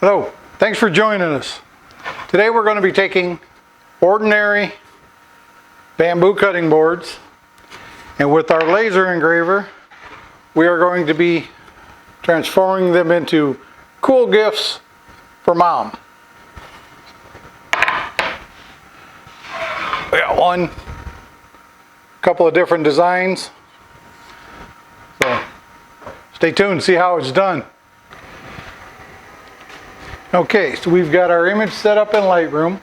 Hello, thanks for joining us. Today we're going to be taking ordinary bamboo cutting boards, and with our laser engraver we are going to be transforming them into cool gifts for mom. We got couple of different designs, so stay tuned, see how it's done. Okay, so we've got our image set up in Lightroom.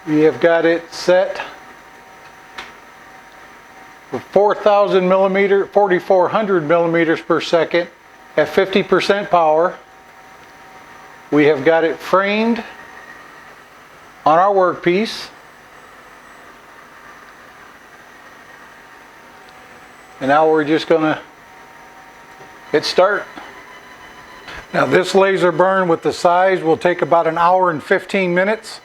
We have got it set for 4,400 millimeters per second at 50% power. We have got it framed on our workpiece. And now we're just going to hit start. Now this laser burn with the size will take about an hour and 15 minutes.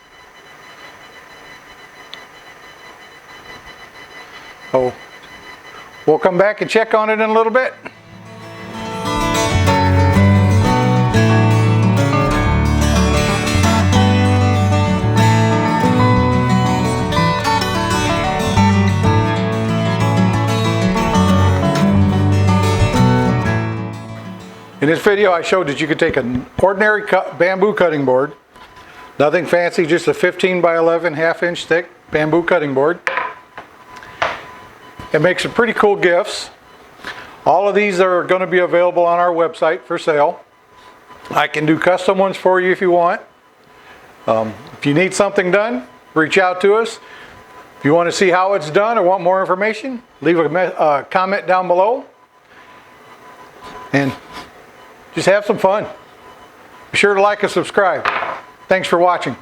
So we'll come back and check on it in a little bit. In this video I showed that you could take an ordinary bamboo cutting board, nothing fancy, just a 15 by 11 half-inch thick bamboo cutting board. It makes some pretty cool gifts. All of these are going to be available on our website for sale. I can do custom ones for you if you want. If you need something done, reach out to us. If you want to see how it's done or want more information, leave a comment down below. And just have some fun. Be sure to like and subscribe. Thanks for watching.